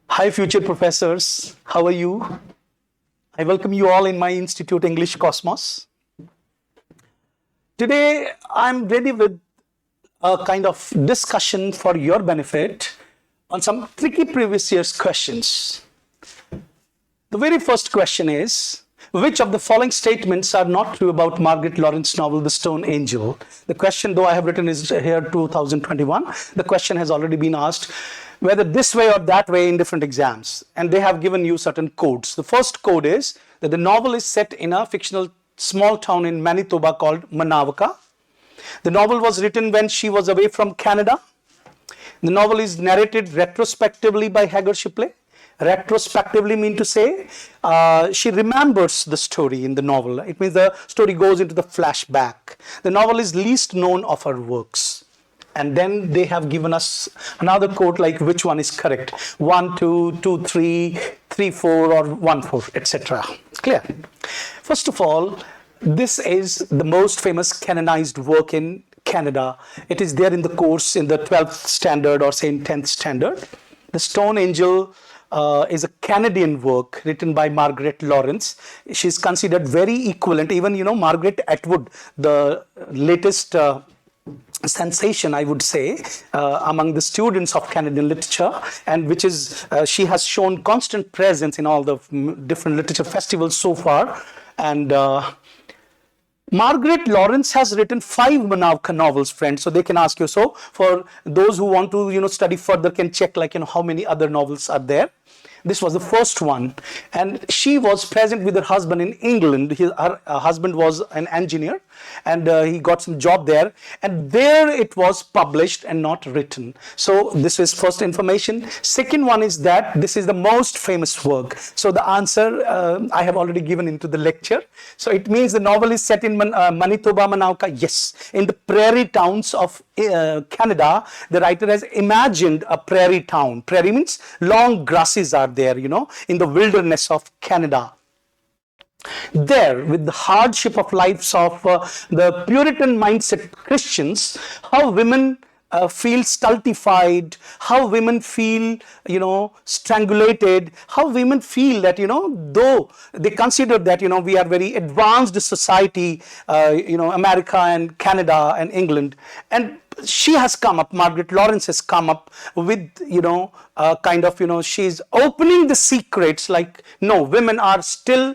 Hi, future professors. How are you? I welcome you all in my Institute English Cosmos. Today, I'm ready with a kind of discussion for your benefit on some tricky previous year's questions. The very first question is, which of the following statements are not true about Margaret Lawrence's novel, The Stone Angel? The question, though I have written, is here 2021. The question has already been asked whether this way or that way in different exams. And they have given you certain codes. The first code is that the novel is set in a fictional small town in Manitoba called Manawaka. The novel was written when she was away from Canada. The novel is narrated retrospectively by Hagar Shipley. Retrospectively mean to say she remembers the story in the novel. It means the story goes into the flashback. The novel is least known of her works. And then they have given us another quote like which one is correct. 1, 2, 2, 3, 3, 4 or 1, 4, etc. Clear? First of all, this is the most famous canonized work in Canada. It is there in the course in the 12th standard or say in 10th standard. The Stone Angel is a Canadian work written by Margaret Lawrence. She's considered very equivalent. Even, Margaret Atwood, the latest sensation, I would say, among the students of Canadian literature, and which is, she has shown constant presence in all the different literature festivals so far. And Margaret Lawrence has written 5 Manawaka novels, friends. So they can ask you. So for those who want to, study further, can check how many other novels are there. This was the first one, and she was present with her husband in England. Her husband was an engineer, and he got some job there, and there it was published and not written. So this is first information. Second one is that this is the most famous work. So the answer I have already given into the lecture. So it means the novel is set in Manitoba, Manawaka. Yes, in the prairie towns of Canada. The writer has imagined a prairie town. Prairie means long grasses are there, in the wilderness of Canada. There, with the hardship of lives of the Puritan mindset Christians, how women feel stultified, how women feel, strangulated, how women feel that, though they consider that, we are very advanced society, America and Canada and England, and she has come up, Margaret Lawrence has come up with, she's opening the secrets like, no, women are still,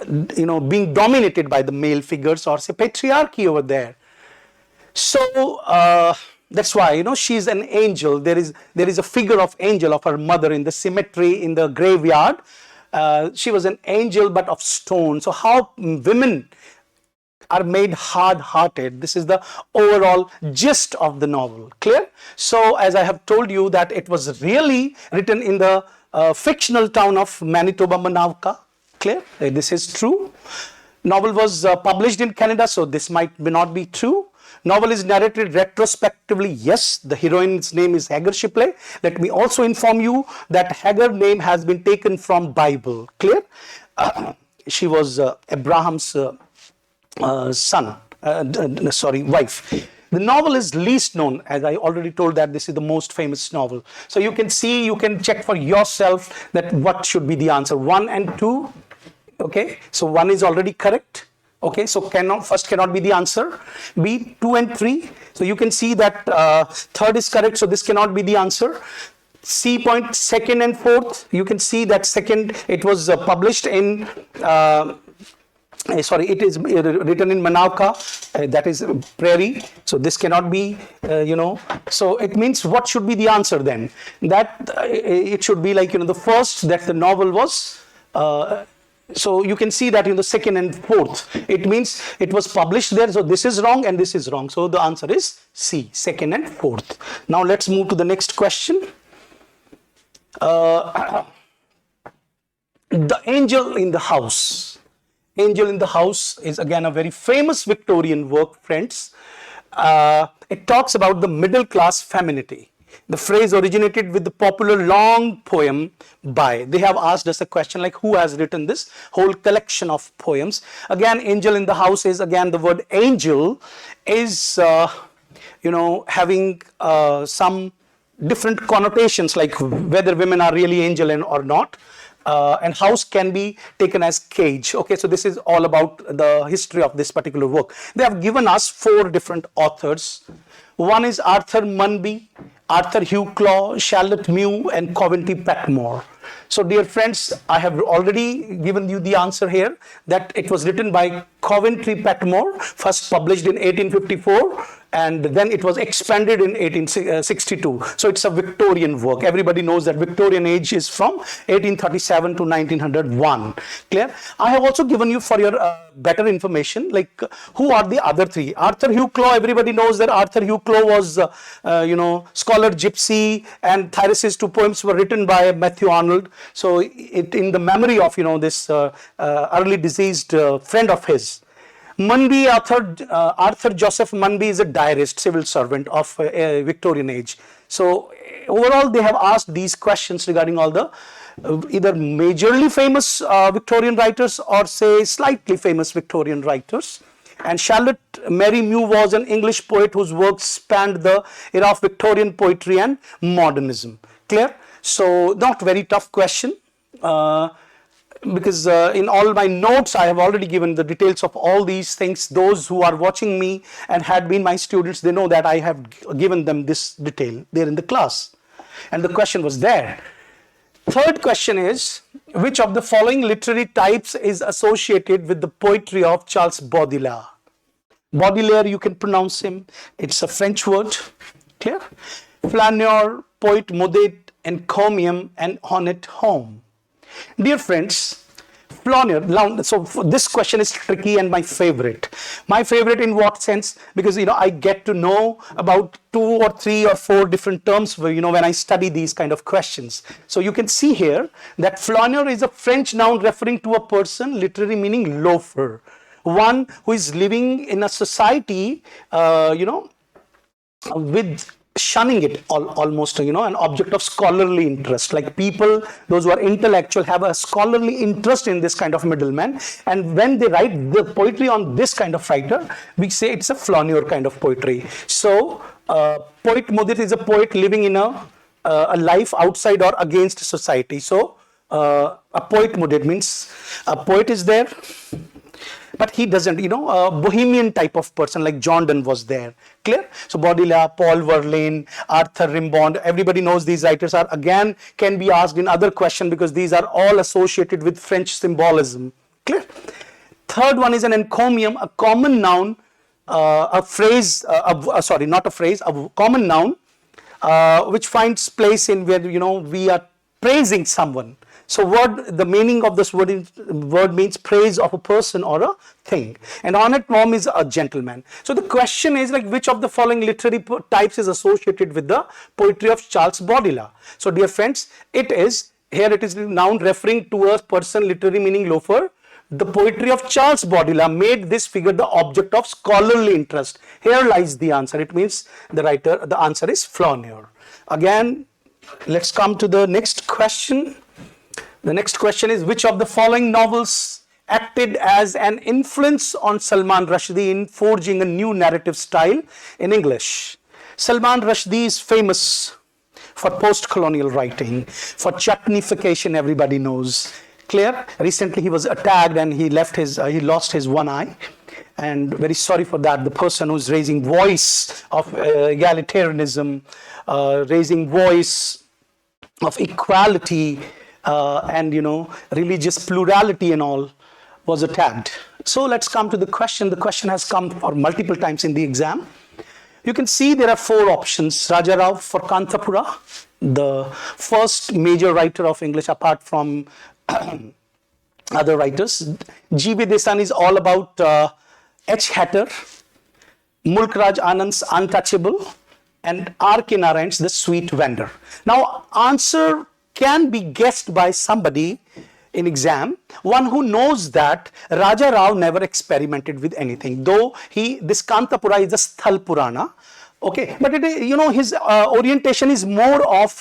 being dominated by the male figures or say patriarchy over there. So that's why, she's an angel. There is a figure of angel of her mother in the cemetery in the graveyard. She was an angel but of stone. So how women are made hard-hearted. This is the overall gist of the novel. Clear? So as I have told you that it was really written in the fictional town of Manitoba, Manawaka. Clear? This is true. Novel was published in Canada, so this might not be true. Novel is narrated retrospectively. Yes, the heroine's name is Hagar Shipley. Let me also inform you that Hagar name has been taken from Bible. Clear? She was Abraham's wife. The novel is least known, as I already told that this is the most famous novel. So you can see, you can check for yourself that what should be the answer. 1 and 2. Okay, so 1 is already correct. Okay, so first cannot be the answer. B, 2 and 3. So you can see that third is correct, so this cannot be the answer. C point, second and fourth. You can see that second, it was published in it is written in Manawaka, that is prairie. So this cannot be, So it means what should be the answer then? That it should be like, the first, that the novel was, so you can see that in the second and fourth. It means it was published there. So this is wrong and this is wrong. So the answer is C, second and fourth. Now let's move to the next question. The Angel in the House. Angel in the House is again a very famous Victorian work, friends. It talks about the middle class femininity. The phrase originated with the popular long poem by, they have asked us a question like who has written this whole collection of poems. Again, Angel in the House is again the word angel is, having some different connotations, like whether women are really angel or not, and house can be taken as cage. Okay, so this is all about the history of this particular work. They have given us 4 different authors. One is Arthur Munby, Arthur Hugh Claw, Charlotte Mew, and Coventry Patmore. So dear friends, I have already given you the answer here, that it was written by Coventry Patmore, first published in 1854, and then it was expanded in 1862. So it's a Victorian work. Everybody knows that Victorian age is from 1837 to 1901. Clear? I have also given you, for your better information, like who are the other 3. Arthur Hugh Claw, everybody knows that Arthur Hugh Claw was, Scholar Gypsy, and Thyrsis, 2 poems were written by Matthew Arnold. So it in the memory of, this early deceased friend of his. Munby, Arthur Joseph Munby is a diarist, civil servant of Victorian age. So overall, they have asked these questions regarding all the either majorly famous Victorian writers or say slightly famous Victorian writers. And Charlotte Mary Mew was an English poet whose works spanned the era of Victorian poetry and modernism. Clear? So not very tough question. Because in all my notes, I have already given the details of all these things. Those who are watching me and had been my students, they know that I have given them this detail there in the class. And the question was there. Third question is, which of the following literary types is associated with the poetry of Charles Baudelaire? Baudelaire, you can pronounce him. It's a French word. Clear? Flaneur, poet moderate, encomium, and honnête homme. Dear friends, Flaneur, so this question is tricky and my favorite. My favorite in what sense? Because, I get to know about 2 or 3 or 4 different terms, when I study these kind of questions. So you can see here that Flaneur is a French noun referring to a person, literally meaning loafer. One who is living in a society, with shunning it almost, an object of scholarly interest. Like people, those who are intellectual, have a scholarly interest in this kind of middleman. And when they write the poetry on this kind of writer, we say it's a flaneur kind of poetry. So, poet moderate is a poet living in a life outside or against society. So, a poet moderate means a poet is there, but he doesn't, a bohemian type of person like John Donne was there. Clear? So Baudelaire, Paul Verlaine, Arthur Rimbaud, everybody knows these writers are, again, can be asked in other question because these are all associated with French symbolism. Clear? Third one is an encomium, a common noun, a phrase, not a phrase, a common noun, which finds place in where, we are praising someone. So the meaning of this word means praise of a person or a thing. And honnête homme is a gentleman. So the question is like, which of the following literary types is associated with the poetry of Charles Baudelaire? So dear friends, it is a noun referring to a person, literally meaning loafer. The poetry of Charles Baudelaire made this figure the object of scholarly interest. Here lies the answer. It means the answer is flaneur. Again, let's come to the next question. The next question is, which of the following novels acted as an influence on Salman Rushdie in forging a new narrative style in English? Salman Rushdie is famous for post-colonial writing, for chutneyfication, everybody knows. Clear? Recently he was attacked and he lost his one eye. And very sorry for that. The person who's raising voice of egalitarianism, raising voice of equality, and religious plurality and all, was attacked. So let's come to the question. The question has come for multiple times in the exam. You can see there are 4 options. Raja Rao for Kanthapura, the first major writer of English apart from other writers. G.V. Desani is all about H. Hatter, Mulk Raj Anand's Untouchable, and R.K. Narayan's The Sweet Vendor. Now, answer can be guessed by somebody in exam, one who knows that Raja Rao never experimented with anything. Though this Kanthapura is a Sthal Purana, Okay, but it is, you know, his orientation is more of,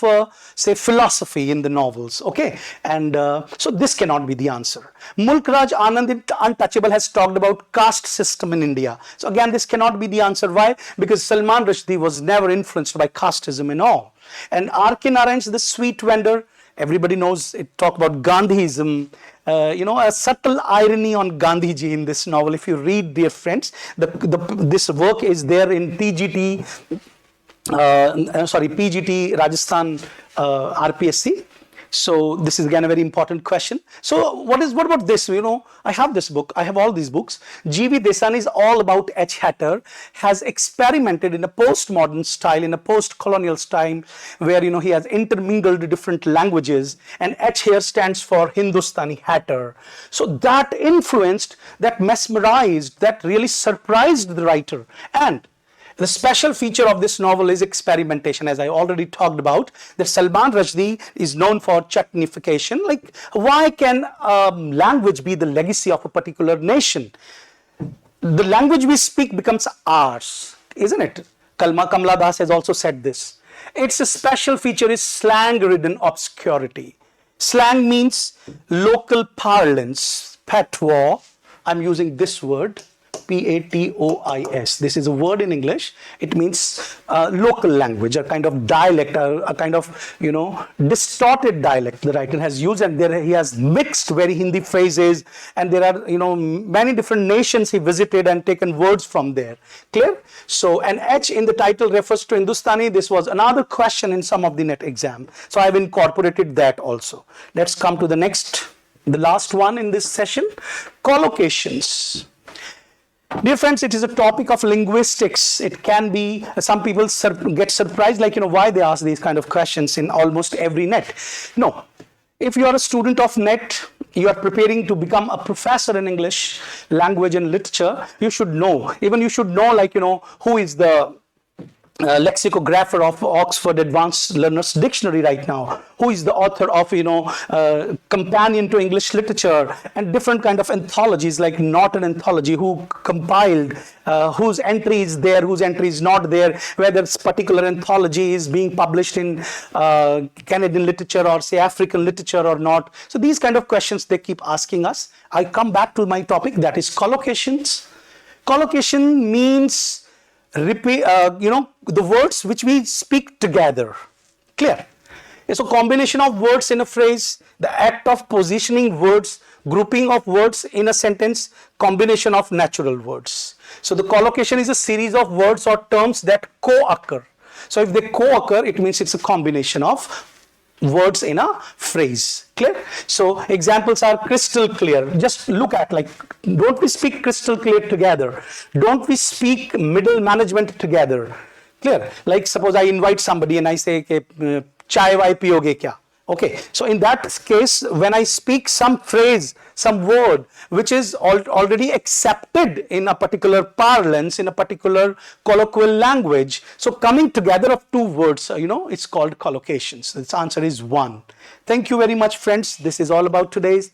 say, philosophy in the novels. Okay, and so this cannot be the answer. Mulk Raj Anand in Untouchable has talked about caste system in India. So again, this cannot be the answer. Why? Because Salman Rushdie was never influenced by casteism and all. And R.K. Narayan's The Sweet Vendor, everybody knows it talk about Gandhism. You know, a subtle irony on Gandhiji in this novel. If you read, dear friends, this work is there in PGT, PGT Rajasthan RPSC. So this is again a very important question. So what about this? You know, I have this book. I have all these books. G.V. Desani is all about H. Hatter, has experimented in a postmodern style, in a post-colonial style, where, you know, he has intermingled different languages, and H here stands for Hindustani Hatter. So that influenced, that mesmerized, that really surprised the writer. And the special feature of this novel is experimentation, as I already talked about, that Salman Rushdie is known for chutneyfication. Like, why can language be the legacy of a particular nation? The language we speak becomes ours, isn't it? Kamala Das has also said this. Its special feature is slang-ridden obscurity. Slang means local parlance, patois. I'm using this word. Patois. This is a word in English. It means local language, a kind of dialect, a kind of, you know, distorted dialect the writer has used, and there he has mixed very Hindi phrases, and there are, you know, many different nations he visited and taken words from there. Clear? So, and H in the title refers to Hindustani. This was another question in some of the NET exam. So I've incorporated that also. Let's come to the last one in this session, collocations. Dear friends, it is a topic of linguistics. It can be, some people get surprised, like, you know, why they ask these kind of questions in almost every NET. No, if you are a student of NET, you are preparing to become a professor in English, language and literature, you should know, even you should know, like, you know, who is the lexicographer of Oxford Advanced Learners Dictionary right now, who is the author of, you know, Companion to English Literature, and different kind of anthologies like Norton Anthology, who compiled whose entry is there, whose entry is not there, whether this particular anthology is being published in Canadian literature or, say, African literature or not. So these kind of questions they keep asking us. I come back to my topic, that is collocations. Collocation means repeat, you know, the words which we speak together. Clear? It's a combination of words in a phrase, the act of positioning words, grouping of words in a sentence, combination of natural words. So the collocation is a series of words or terms that co-occur. So if they co-occur, it means it's a combination of words in a phrase. Clear? So examples are crystal clear. Just look at, like, don't we speak crystal clear together? Don't we speak middle management together? Clear? Like, suppose I invite somebody and I say, chai vai piyoge kya? Okay, so in that case, when I speak some phrase, some word which is already accepted in a particular parlance, in a particular colloquial language, so coming together of two words, you know, it's called collocations. Its answer is 1. Thank you very much, friends. This is all about today's